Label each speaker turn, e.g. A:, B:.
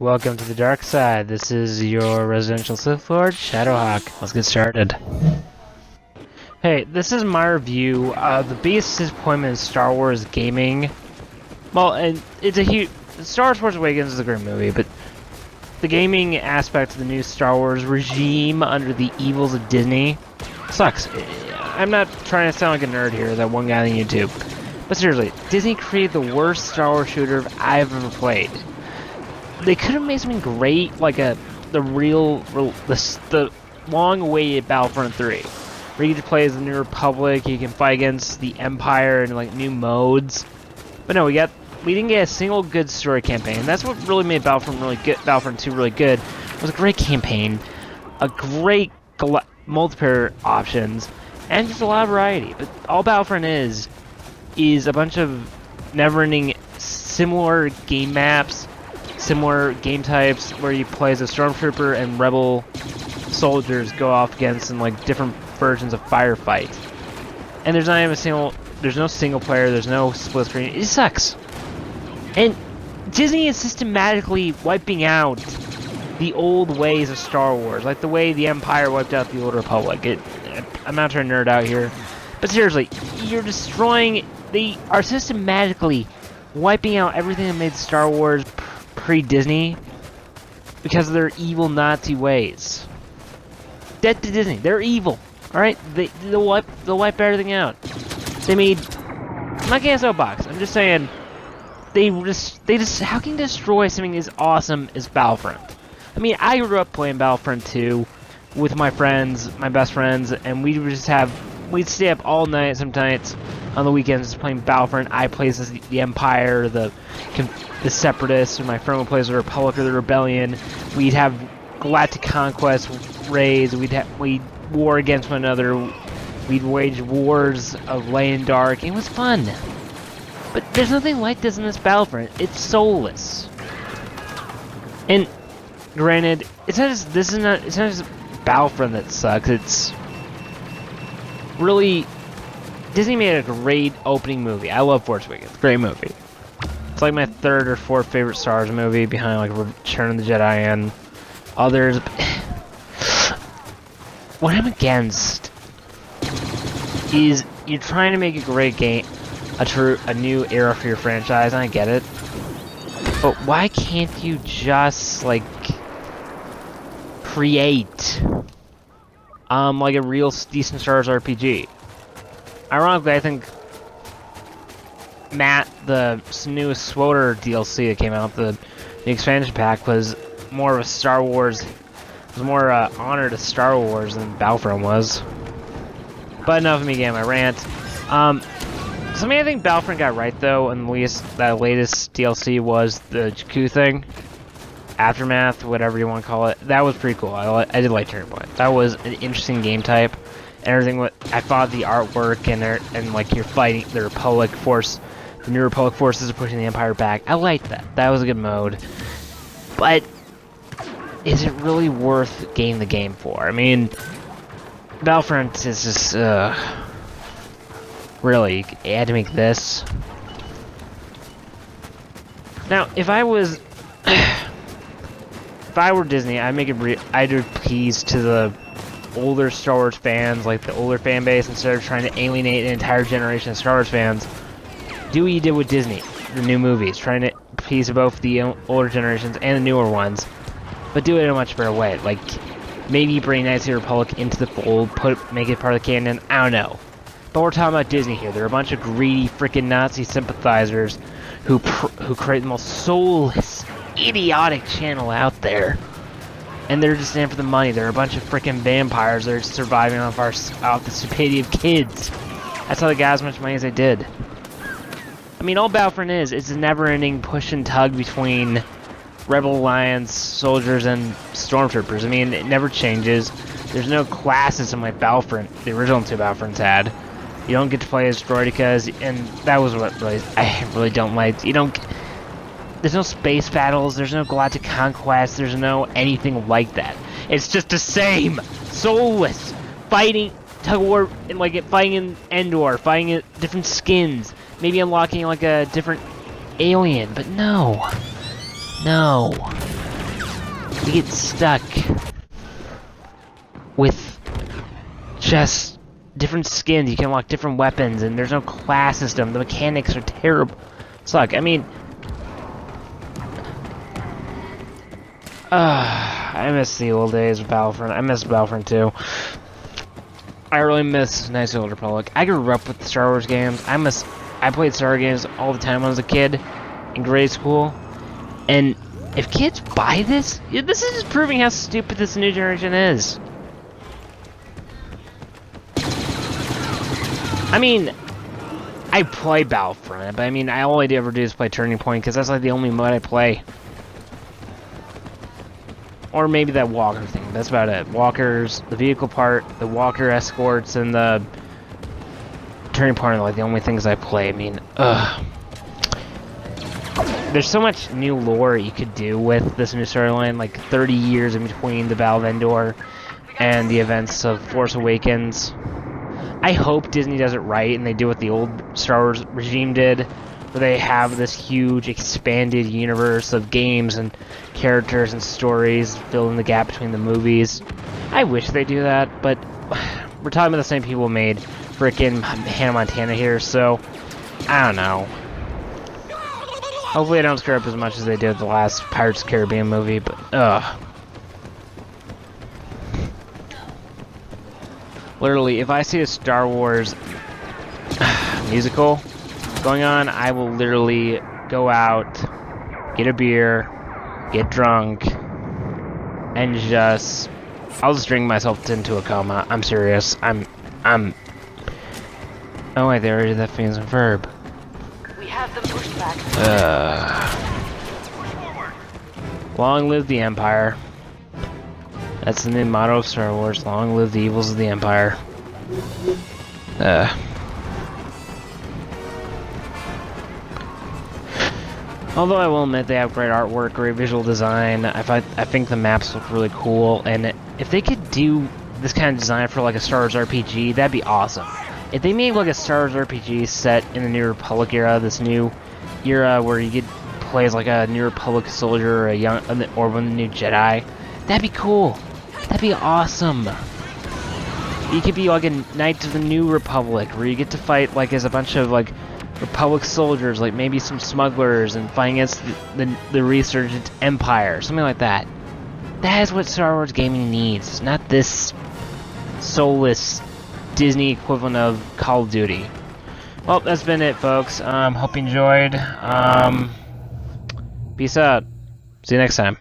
A: Welcome to the dark side. This is your residential Sith Lord, Shadowhawk. Let's get started. Hey, this is my review of the biggest disappointment in Star Wars gaming. Well, and it's a huge... Star Wars Force Awakens is a great movie, but the gaming aspect of the new Star Wars regime under the evils of Disney sucks. I'm not trying to sound like a nerd here, that one guy on YouTube. But seriously, Disney created the worst Star Wars shooter I've ever played. They could have made something great, like the long-awaited Battlefront 3, where you get to play as the New Republic, you can fight against the Empire and like new modes. But no, we didn't get a single good story campaign. And that's what really made Battlefront really good. Battlefront 2 really good. It was a great campaign, a great multiplayer options, and just a lot of variety. But all Battlefront is a bunch of never-ending similar game maps, similar game types where you play as a stormtrooper and rebel soldiers go off against in like different versions of firefight. And there's not even there's no single player, there's no split screen. It sucks. And Disney is systematically wiping out the old ways of Star Wars, like the way the Empire wiped out the Old Republic. I'm not trying to nerd out here, but seriously, they are systematically wiping out everything that made Star Wars pre-Disney because of their evil Nazi ways. Dead to Disney. They're evil. Alright? They'll wipe everything out. I'm not getting a soapbox. I'm just saying they just how can you destroy something as awesome as Battlefront? I mean, I grew up playing Battlefront 2 with my friends, my best friends, and we'd stay up all night sometimes on the weekends playing Battlefront. I plays as the Empire, the Separatists, and my friend would play as the Republic or the Rebellion. We'd have galactic conquest raids. We'd war against one another. We'd wage wars of light and dark. It was fun. But there's nothing like this in this Battlefront. It's soulless. And granted, it's not just Battlefront that sucks. It's really, Disney made a great opening movie. I love Force Awakens. Great movie. It's like my third or fourth favorite Star Wars movie behind like Return of the Jedi and others. What I'm against is you're trying to make a great game, a new era for your franchise, and I get it. But why can't you just like create like a real decent Star Wars RPG? Ironically, I think the newest SWOTR DLC that came out, the expansion pack, was more of a Star Wars, was more honor to Star Wars than Battlefront was. But enough of me getting my rant. Something I think Battlefront got right though, and that latest DLC was the Jakku thing, Aftermath, whatever you want to call it. That was pretty cool. I did like Turning Point. That was an interesting game type. And everything. I thought the artwork and like you're fighting the Republic force. The New Republic forces are pushing the Empire back. I liked that. That was a good mode. But is it really worth getting the game for? I mean, Battlefront is just, really, you had to make this. Now, if I were Disney, I'd appease to the older Star Wars fans, like the older fan base, instead of trying to alienate an entire generation of Star Wars fans. Do what you did with Disney, the new movies, trying to appease both the older generations and the newer ones, but do it in a much better way. Like, maybe bring Knights of the Republic into the fold, make it part of the canon, I don't know. But we're talking about Disney here. They're a bunch of greedy freaking Nazi sympathizers who create the most soulless, idiotic channel out there. And they're just in for the money. They're a bunch of freaking vampires that are surviving off the stupidity of kids. That's how they got as much money as they did. I mean, all Battlefront is a never-ending push and tug between Rebel Alliance soldiers and stormtroopers. I mean, it never changes. There's no class system like Battlefront, the original two Battlefronts had. You don't get to play as droidekas, and that was what I really don't like. There's no space battles, there's no galactic conquest, there's no anything like that. It's just the same, soulless, fighting, tug of war, and like fighting in Endor, fighting in different skins, maybe unlocking like a different alien, but no. we get stuck with just different skins. You can unlock different weapons, and there's no class system. The mechanics are terrible. Suck. I mean, I miss the old days of Battlefront. I miss Battlefront 2. I really miss Knights of the Old Republic. I grew up with the Star Wars games. I played Star Wars games all the time when I was a kid in grade school. And if kids buy this, this is just proving how stupid this new generation is. I mean, I play Battlefront, but I mean, all I ever do is play Turning Point because that's like the only mode I play. Or maybe that walker thing. That's about it. Walkers, the vehicle part, the walker escorts, and the Turning Point are like the only things I play. I mean, ugh. There's so much new lore you could do with this new storyline, like 30 years in between the Battle of Endor and the events of Force Awakens. I hope Disney does it right and they do what the old Star Wars regime did, where they have this huge expanded universe of games and characters and stories filling the gap between the movies. I wish they do that, but we're talking about the same people who made frickin' Hannah Montana here, so I don't know. Hopefully I don't screw up as much as they did with the last Pirates of the Caribbean movie, but ugh. Literally, if I see a Star Wars musical going on, I will literally go out, get a beer, get drunk, and I'll just drink myself into a coma. I'm serious. Oh wait, they already did that Phoenix and Verb.
B: We have them pushed back.
A: Long live the Empire. That's the new motto of Star Wars. Long live the evils of the Empire. Although I will admit they have great artwork, great visual design. I think the maps look really cool, and if they could do this kind of design for like a Star Wars RPG, that'd be awesome. If they made like a Star Wars RPG set in the New Republic era, this new era where you get play as like a New Republic soldier or one of the new Jedi, that'd be cool. That'd be awesome. You could be like a Knights of the New Republic, where you get to fight like as a bunch of like Republic soldiers, like maybe some smugglers, and fighting against the resurgent Empire, something like that. That is what Star Wars gaming needs, not this soulless Disney equivalent of Call of Duty. Well, that's been it, folks. Hope you enjoyed. Peace out. See you next time.